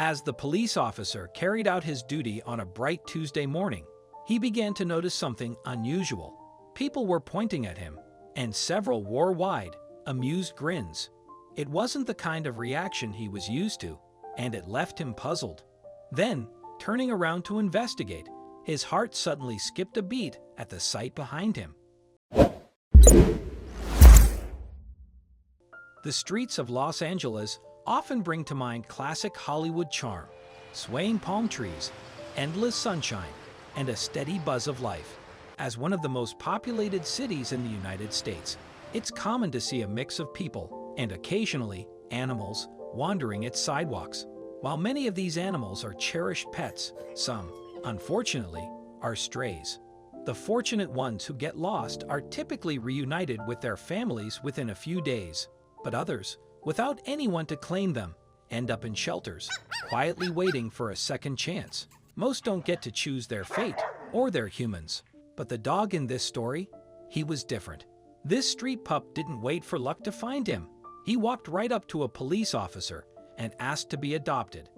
As the police officer carried out his duty on a bright Tuesday morning, he began to notice something unusual. People were pointing at him, and several wore wide, amused grins. It wasn't the kind of reaction he was used to, and it left him puzzled. Then, turning around to investigate, his heart suddenly skipped a beat at the sight behind him. The streets of Los Angeles often bring to mind classic Hollywood charm, swaying palm trees, endless sunshine, and a steady buzz of life. As one of the most populated cities in the United States, it's common to see a mix of people, and occasionally, animals, wandering its sidewalks. While many of these animals are cherished pets, some, unfortunately, are strays. The fortunate ones who get lost are typically reunited with their families within a few days, but others, without anyone to claim them, end up in shelters, quietly waiting for a second chance. Most don't get to choose their fate or their humans, but the dog in this story, he was different. This street pup didn't wait for luck to find him. He walked right up to a police officer and asked to be adopted.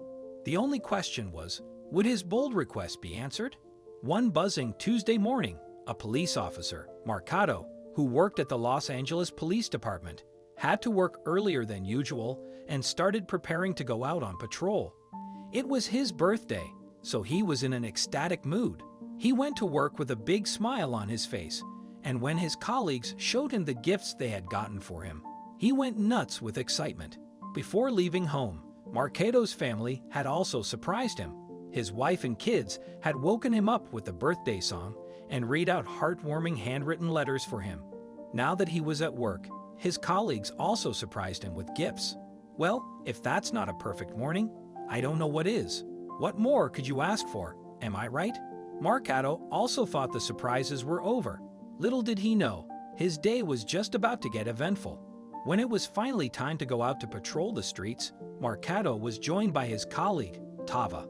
The only question was, would his bold request be answered? One buzzing Tuesday morning, a police officer, Mercado, who worked at the Los Angeles Police Department, had to work earlier than usual and started preparing to go out on patrol. It was his birthday, so he was in an ecstatic mood. He went to work with a big smile on his face, and when his colleagues showed him the gifts they had gotten for him, he went nuts with excitement. Before leaving home, Mercado's family had also surprised him. His wife and kids had woken him up with the birthday song and read out heartwarming handwritten letters for him. Now that he was at work, his colleagues also surprised him with gifts. Well, if that's not a perfect morning, I don't know what is. What more could you ask for, am I right? Mercado also thought the surprises were over. Little did he know, his day was just about to get eventful. When it was finally time to go out to patrol the streets, Mercado was joined by his colleague, Tava.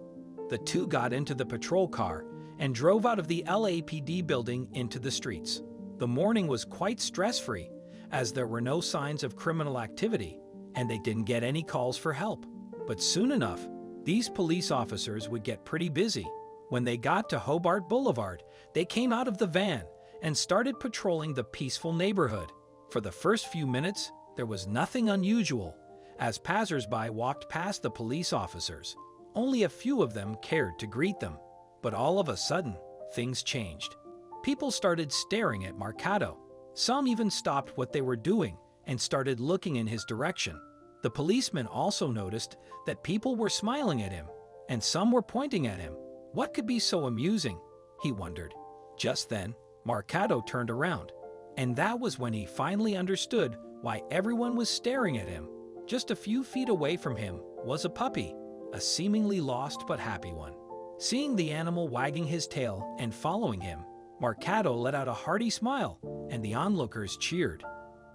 The two got into the patrol car and drove out of the LAPD building into the streets. The morning was quite stress-free, as there were no signs of criminal activity, and they didn't get any calls for help. But soon enough, these police officers would get pretty busy. When they got to Hobart Boulevard, they came out of the van and started patrolling the peaceful neighborhood. For the first few minutes, there was nothing unusual. As passers-by walked past the police officers, only a few of them cared to greet them. But all of a sudden, things changed. People started staring at Mercado. Some even stopped what they were doing and started looking in his direction. The policeman also noticed that people were smiling at him, and some were pointing at him. What could be so amusing? He wondered. Just then, Mercado turned around, and that was when he finally understood why everyone was staring at him. Just a few feet away from him was a puppy, a seemingly lost but happy one. Seeing the animal wagging his tail and following him, Mercado let out a hearty smile, and the onlookers cheered.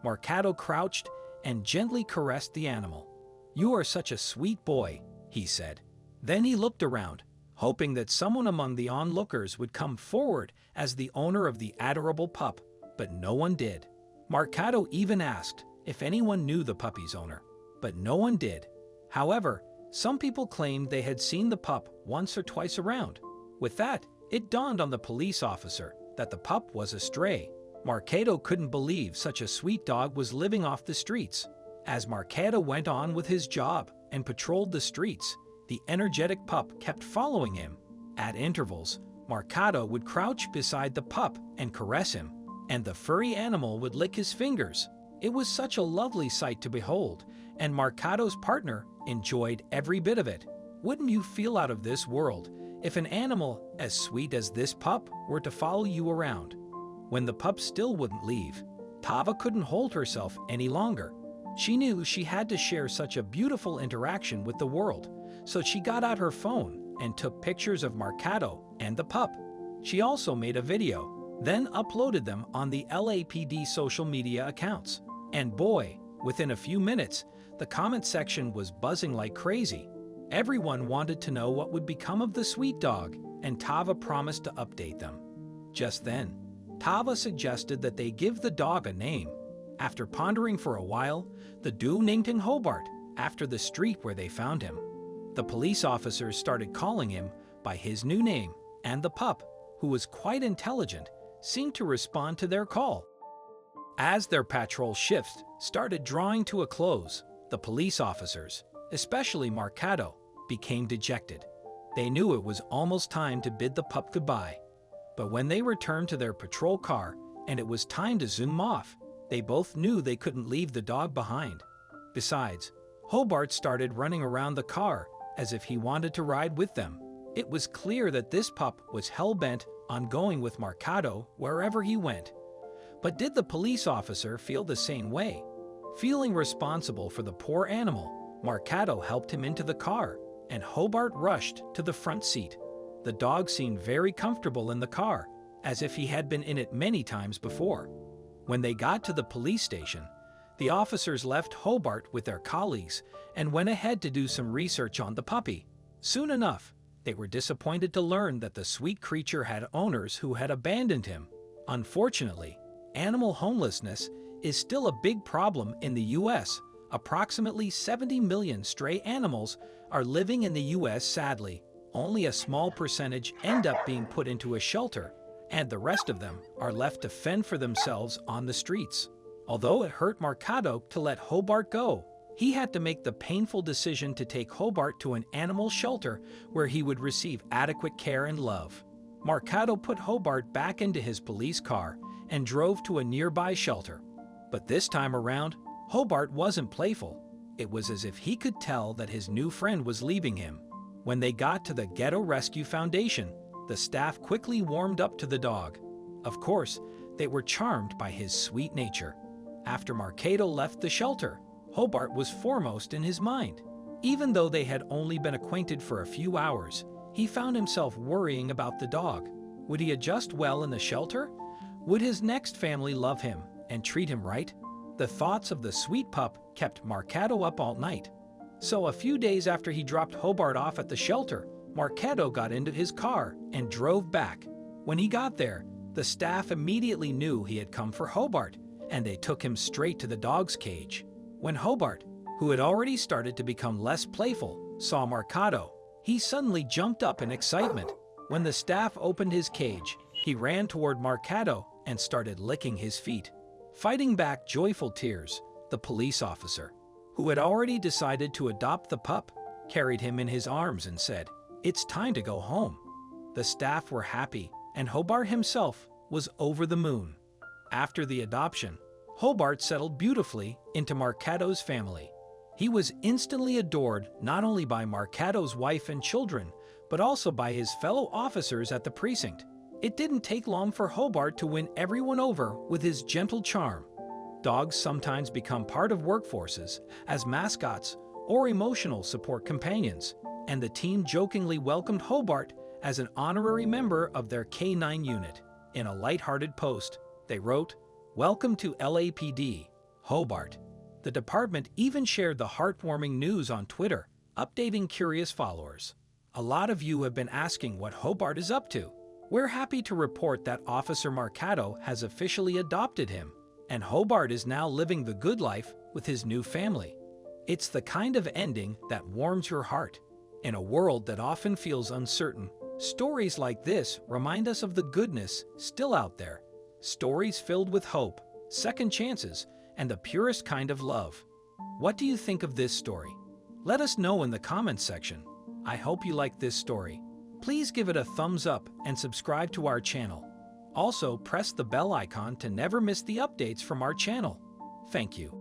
Mercado crouched and gently caressed the animal. "You are such a sweet boy," he said. Then he looked around, hoping that someone among the onlookers would come forward as the owner of the adorable pup, but no one did. Mercado even asked if anyone knew the puppy's owner, but no one did. However, some people claimed they had seen the pup once or twice around. With that, it dawned on the police officer that the pup was a stray. Mercado couldn't believe such a sweet dog was living off the streets. As Mercado went on with his job and patrolled the streets, the energetic pup kept following him. At intervals, Mercado would crouch beside the pup and caress him, and the furry animal would lick his fingers. It was such a lovely sight to behold, and Mercado's partner enjoyed every bit of it. Wouldn't you feel out of this world if an animal as sweet as this pup were to follow you around? When the pup still wouldn't leave, Tava couldn't hold herself any longer. She knew she had to share such a beautiful interaction with the world, so she got out her phone and took pictures of Mercado and the pup. She also made a video, then uploaded them on the LAPD social media accounts. And boy, within a few minutes, the comment section was buzzing like crazy. Everyone wanted to know what would become of the sweet dog, and Tava promised to update them. Just then, Tava suggested that they give the dog a name. After pondering for a while, the duo named him Hobart, after the street where they found him. The police officers started calling him by his new name, and the pup, who was quite intelligent, seemed to respond to their call. As their patrol shifts started drawing to a close, the police officers, especially Marcato, became dejected. They knew it was almost time to bid the pup goodbye. But when they returned to their patrol car and it was time to zoom off, they both knew they couldn't leave the dog behind. Besides, Hobart started running around the car as if he wanted to ride with them. It was clear that this pup was hell-bent on going with Marcato wherever he went. But did the police officer feel the same way? Feeling responsible for the poor animal, Marcato helped him into the car, and Hobart rushed to the front seat. The dog seemed very comfortable in the car, as if he had been in it many times before. When they got to the police station, the officers left Hobart with their colleagues and went ahead to do some research on the puppy. Soon enough, they were disappointed to learn that the sweet creature had owners who had abandoned him. Unfortunately, animal homelessness is still a big problem in the U.S. Approximately 70 million stray animals are living in the U.S. Sadly, only a small percentage end up being put into a shelter, and the rest of them are left to fend for themselves on the streets. Although it hurt Marcato to let Hobart go, he had to make the painful decision to take Hobart to an animal shelter where he would receive adequate care and love. Marcato put Hobart back into his police car and drove to a nearby shelter. But this time around, Hobart wasn't playful. It was as if he could tell that his new friend was leaving him. When they got to the Ghetto Rescue Foundation, the staff quickly warmed up to the dog. Of course, they were charmed by his sweet nature. After Marcato left the shelter, Hobart was foremost in his mind. Even though they had only been acquainted for a few hours, he found himself worrying about the dog. Would he adjust well in the shelter? Would his next family love him and treat him right? The thoughts of the sweet pup kept Marcato up all night. So a few days after he dropped Hobart off at the shelter, Marcato got into his car and drove back. When he got there, the staff immediately knew he had come for Hobart, and they took him straight to the dog's cage. When Hobart, who had already started to become less playful, saw Marcato, he suddenly jumped up in excitement. When the staff opened his cage, he ran toward Marcato and started licking his feet. Fighting back joyful tears, the police officer, who had already decided to adopt the pup, carried him in his arms and said, "It's time to go home." The staff were happy, and Hobart himself was over the moon. After the adoption, Hobart settled beautifully into Marcato's family. He was instantly adored not only by Marcato's wife and children, but also by his fellow officers at the precinct. It didn't take long for Hobart to win everyone over with his gentle charm. Dogs sometimes become part of workforces as mascots or emotional support companions, and the team jokingly welcomed Hobart as an honorary member of their K9 unit. In a lighthearted post, they wrote, "Welcome to LAPD, Hobart." The department even shared the heartwarming news on Twitter, updating curious followers. A lot of you have been asking what Hobart is up to. We're happy to report that Officer Marcato has officially adopted him, and Hobart is now living the good life with his new family. It's the kind of ending that warms your heart. In a world that often feels uncertain, stories like this remind us of the goodness still out there. Stories filled with hope, second chances, and the purest kind of love. What do you think of this story? Let us know in the comments section. I hope you liked this story. Please give it a thumbs up and subscribe to our channel. Also, press the bell icon to never miss the updates from our channel. Thank you.